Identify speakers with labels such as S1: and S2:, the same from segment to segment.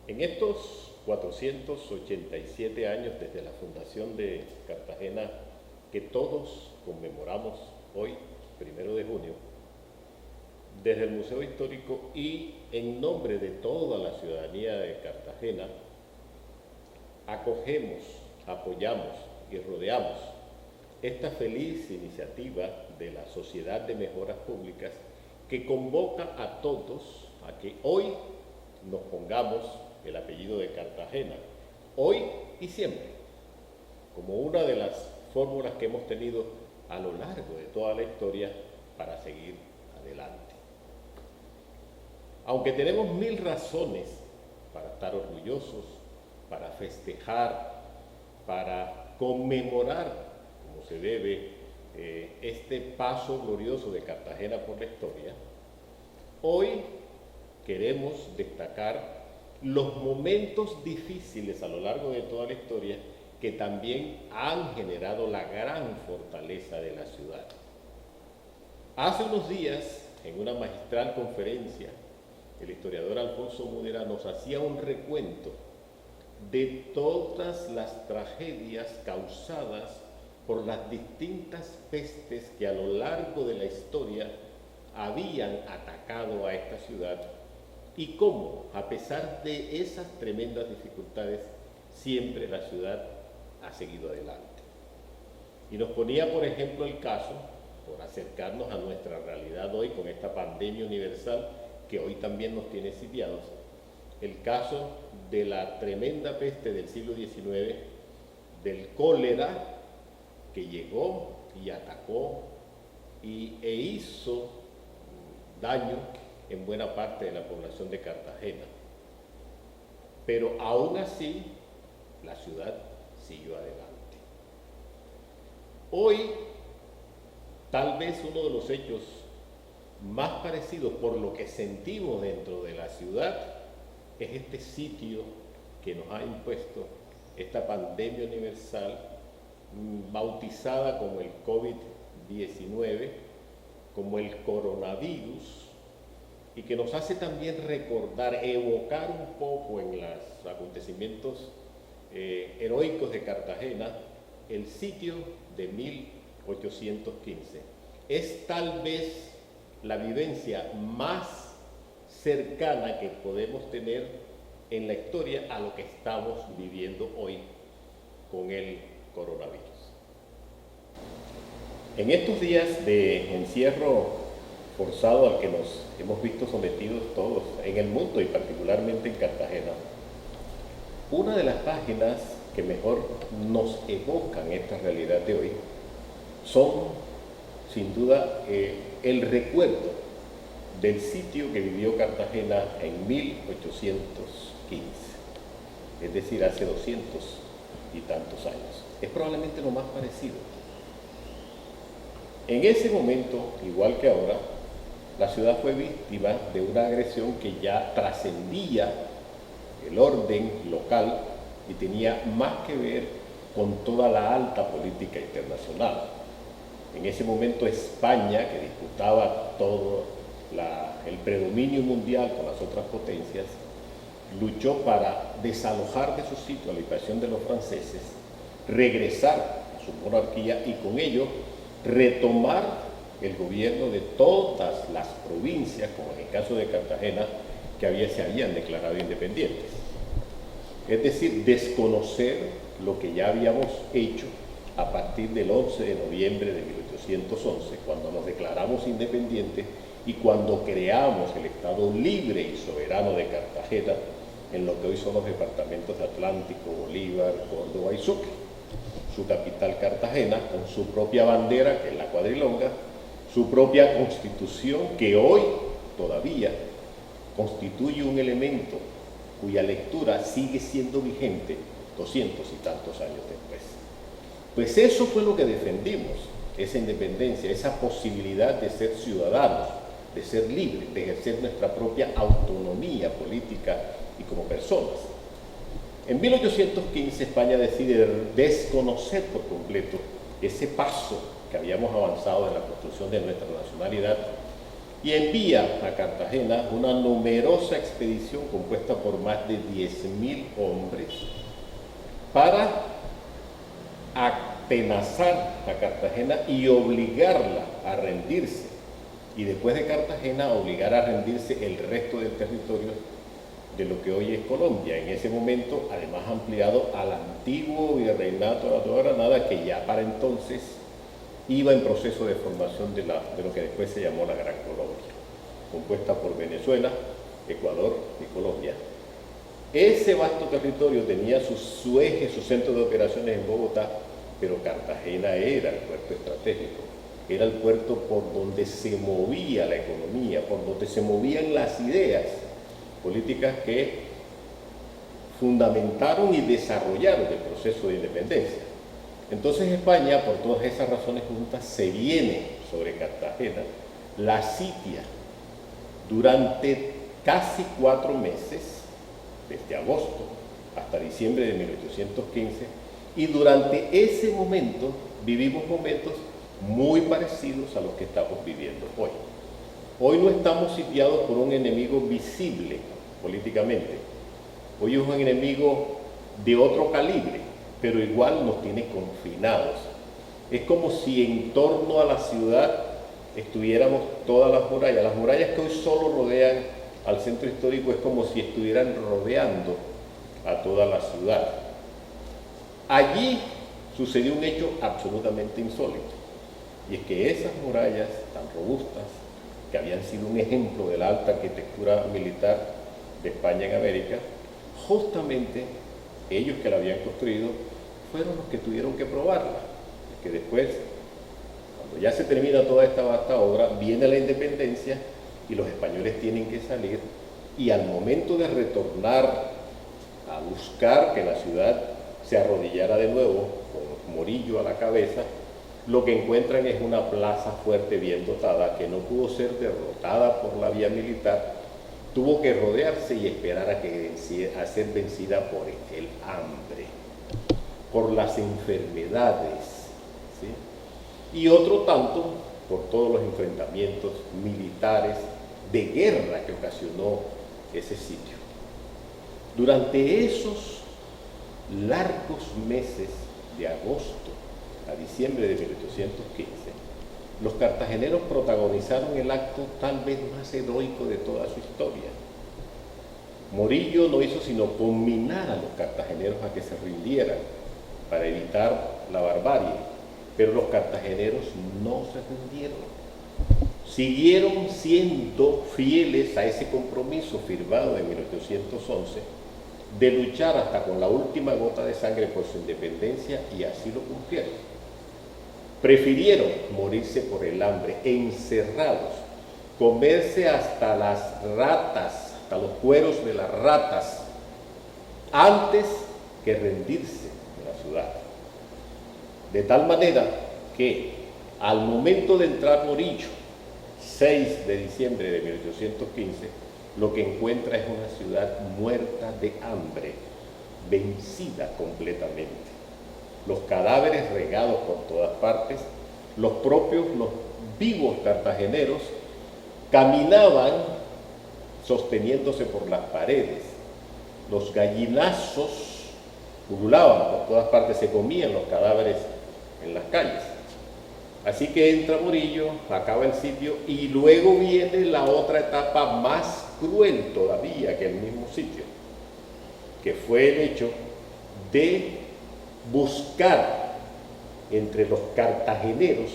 S1: En estos 487 años desde la fundación de Cartagena, que todos conmemoramos hoy, 1 de junio, desde el Museo Histórico y en nombre de toda la ciudadanía de Cartagena, acogemos, apoyamos y rodeamos esta feliz iniciativa de la Sociedad de Mejoras Públicas que convoca a todos a que hoy nos pongamos el apellido de Cartagena, hoy y siempre, como una de las fórmulas que hemos tenido a lo largo de toda la historia para seguir adelante. Aunque tenemos mil razones para estar orgullosos, para festejar, para conmemorar, como se debe, este paso glorioso de Cartagena por la historia, hoy queremos destacar los momentos difíciles a lo largo de toda la historia que también han generado la gran fortaleza de la ciudad. Hace unos días, en una magistral conferencia, el historiador Alfonso Mudera nos hacía un recuento de todas las tragedias causadas por las distintas pestes que a lo largo de la historia habían atacado a esta ciudad y cómo, a pesar de esas tremendas dificultades, siempre la ciudad ha seguido adelante. Y nos ponía, por ejemplo, el caso, por acercarnos a nuestra realidad hoy con esta pandemia universal que hoy también nos tiene sitiados, el caso de la tremenda peste del siglo XIX, del cólera que llegó y atacó e hizo daño en buena parte de la población de Cartagena. Pero aún así, la ciudad siguió adelante. Hoy, tal vez uno de los hechos más parecidos por lo que sentimos dentro de la ciudad es este sitio que nos ha impuesto esta pandemia universal bautizada como el COVID-19, como el coronavirus, y que nos hace también recordar, evocar un poco en los acontecimientos heroicos de Cartagena, el sitio de 1815. Es tal vez la vivencia más cercana que podemos tener en la historia a lo que estamos viviendo hoy con el coronavirus. En estos días de encierro forzado al que nos hemos visto sometidos todos en el mundo y particularmente en Cartagena, una de las páginas que mejor nos evocan esta realidad de hoy son, sin duda, el recuerdo del sitio que vivió Cartagena en 1815, es decir, hace 200 y tantos años. Es probablemente lo más parecido. En ese momento, igual que ahora, la ciudad fue víctima de una agresión que ya trascendía el orden local y tenía más que ver con toda la alta política internacional. En ese momento España, que disputaba todo el predominio mundial con las otras potencias, luchó para desalojar de su sitio a la invasión de los franceses, regresar a su monarquía y con ello retomar el gobierno de todas las provincias, como en el caso de Cartagena, que se habían declarado independientes. Es decir, desconocer lo que ya habíamos hecho a partir del 11 de noviembre de 1811, cuando nos declaramos independientes y cuando creamos el Estado libre y soberano de Cartagena, en lo que hoy son los departamentos de Atlántico, Bolívar, Córdoba y Sucre. Su capital Cartagena, con su propia bandera, que es la cuadrilonga, su propia constitución, que hoy todavía constituye un elemento cuya lectura sigue siendo vigente 200 y tantos años después. Pues eso fue lo que defendimos, esa independencia, esa posibilidad de ser ciudadanos, de ser libres, de ejercer nuestra propia autonomía política y como personas. En 1815 España decide desconocer por completo ese paso que habíamos avanzado en la construcción de nuestra nacionalidad y envía a Cartagena una numerosa expedición compuesta por más de 10.000 hombres para atenazar a Cartagena y obligarla a rendirse, y después de Cartagena obligar a rendirse el resto del territorio de lo que hoy es Colombia, en ese momento además ampliado al antiguo virreinato de la Nueva Granada, que ya para entonces iba en proceso de formación de lo que después se llamó la Gran Colombia, compuesta por Venezuela, Ecuador y Colombia. Ese vasto territorio tenía su eje, su centro de operaciones en Bogotá, pero Cartagena era el puerto estratégico, era el puerto por donde se movía la economía, por donde se movían las ideas políticas que fundamentaron y desarrollaron el proceso de independencia. Entonces España, por todas esas razones juntas, se viene sobre Cartagena, la sitia durante casi 4 meses, desde agosto hasta diciembre de 1815, y durante ese momento vivimos momentos muy parecidos a los que estamos viviendo hoy. Hoy no estamos sitiados por un enemigo visible políticamente, hoy es un enemigo de otro calibre, pero igual nos tiene confinados. Es como si en torno a la ciudad estuviéramos todas las murallas que hoy solo rodean al centro histórico, es como si estuvieran rodeando a toda la ciudad. Allí sucedió un hecho absolutamente insólito, y es que esas murallas tan robustas, que habían sido un ejemplo de la alta arquitectura militar de España en América, justamente ellos que la habían construido fueron los que tuvieron que probarla, que después, cuando ya se termina toda esta vasta obra, viene la independencia y los españoles tienen que salir, y al momento de retornar a buscar que la ciudad se arrodillara de nuevo, con Morillo a la cabeza, lo que encuentran es una plaza fuerte, bien dotada, que no pudo ser derrotada por la vía militar, tuvo que rodearse y esperar a ser vencida por el hambre, por las enfermedades, ¿sí? Y otro tanto por todos los enfrentamientos militares de guerra que ocasionó ese sitio. Durante esos largos meses de agosto a diciembre de 1815, los cartageneros protagonizaron el acto tal vez más heroico de toda su historia. Morillo no hizo sino conminar a los cartageneros a que se rindieran para evitar la barbarie, pero los cartageneros no se rindieron. Siguieron siendo fieles a ese compromiso firmado en 1811 de luchar hasta con la última gota de sangre por su independencia, y así lo cumplieron. Prefirieron morirse por el hambre, encerrados, comerse hasta las ratas, hasta los cueros de las ratas, antes que rendirse en la ciudad. De tal manera que al momento de entrar Morillo, 6 de diciembre de 1815, lo que encuentra es una ciudad muerta de hambre, vencida completamente. Los cadáveres regados por todas partes, los vivos cartageneros caminaban sosteniéndose por las paredes, los gallinazos pululaban por todas partes, se comían los cadáveres en las calles. Así que entra Morillo, acaba el sitio, y luego viene la otra etapa más cruel todavía que el mismo sitio, que fue el hecho de buscar entre los cartageneros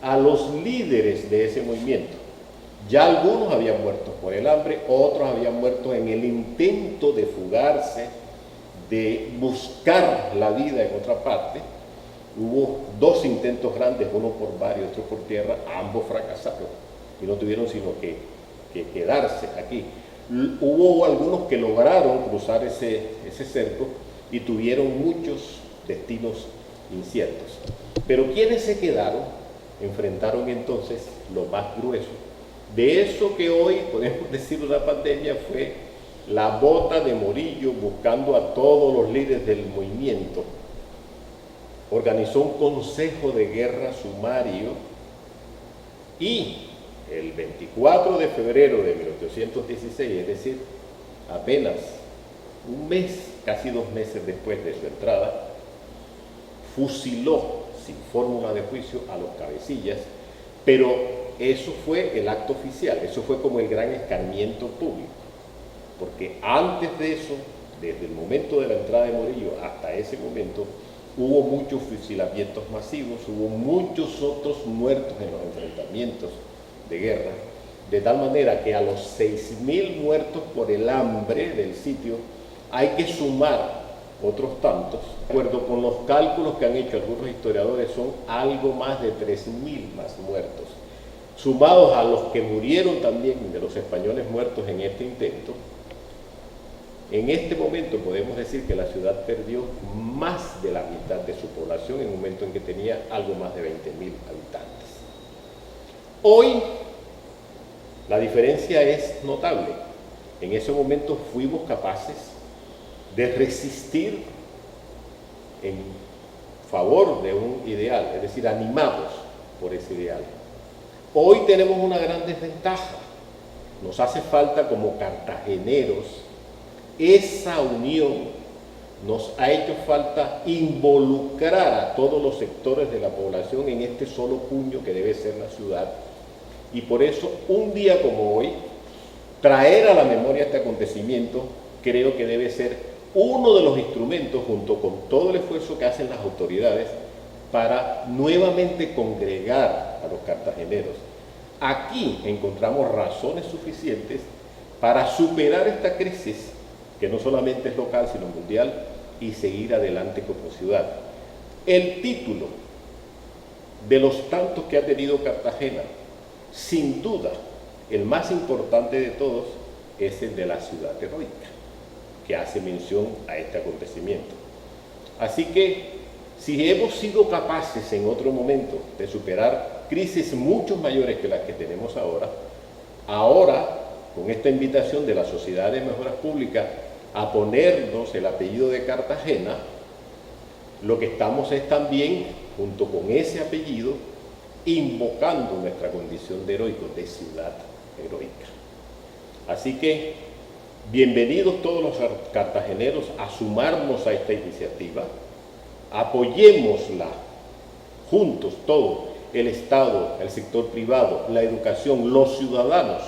S1: a los líderes de ese movimiento. Ya algunos habían muerto por el hambre, otros habían muerto en el intento de fugarse, de buscar la vida en otra parte. Hubo 2 intentos grandes, uno por mar y otro por tierra, ambos fracasaron y no tuvieron sino que quedarse aquí. Hubo algunos que lograron cruzar ese cerco y tuvieron muchos destinos inciertos. Pero quienes se quedaron enfrentaron entonces lo más grueso. De eso que hoy podemos decir una pandemia fue la bota de Morillo buscando a todos los líderes del movimiento. Organizó un consejo de guerra sumario y el 24 de febrero de 1816, es decir, apenas un mes, casi 2 meses después de su entrada, fusiló sin fórmula de juicio a los cabecillas, pero eso fue el acto oficial, eso fue como el gran escarmiento público, porque antes de eso, desde el momento de la entrada de Morillo hasta ese momento, hubo muchos fusilamientos masivos, hubo muchos otros muertos en los enfrentamientos de guerra, de tal manera que a los 6.000 muertos por el hambre del sitio hay que sumar otros tantos. De acuerdo con los cálculos que han hecho algunos historiadores, son algo más de 3.000 más muertos, sumados a los que murieron también de los españoles muertos en este intento. En este momento podemos decir que la ciudad perdió más de la mitad de su población en un momento en que tenía algo más de 20.000 habitantes. Hoy la diferencia es notable. En ese momento fuimos capaces de resistir en favor de un ideal, es decir, animados por ese ideal. Hoy tenemos una gran desventaja. Nos hace falta como cartageneros esa unión, nos ha hecho falta involucrar a todos los sectores de la población en este solo puño que debe ser la ciudad. Y por eso, un día como hoy, traer a la memoria este acontecimiento creo que debe ser uno de los instrumentos, junto con todo el esfuerzo que hacen las autoridades, para nuevamente congregar a los cartageneros. Aquí encontramos razones suficientes para superar esta crisis, que no solamente es local, sino mundial, y seguir adelante como ciudad. El título de los tantos que ha tenido Cartagena, sin duda, el más importante de todos, es el de la ciudad heroica, que hace mención a este acontecimiento. Así que, si hemos sido capaces en otro momento de superar crisis mucho mayores que las que tenemos ahora, con esta invitación de la Sociedad de Mejoras Públicas a ponernos el apellido de Cartagena, lo que estamos es también, junto con ese apellido, invocando nuestra condición de heroicos, de ciudad heroica. Así que, bienvenidos todos los cartageneros a sumarnos a esta iniciativa, apoyémosla juntos todos, el Estado, el sector privado, la educación, los ciudadanos.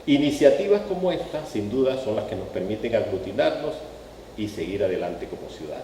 S1: Iniciativas como esta, sin duda, son las que nos permiten aglutinarnos y seguir adelante como ciudad.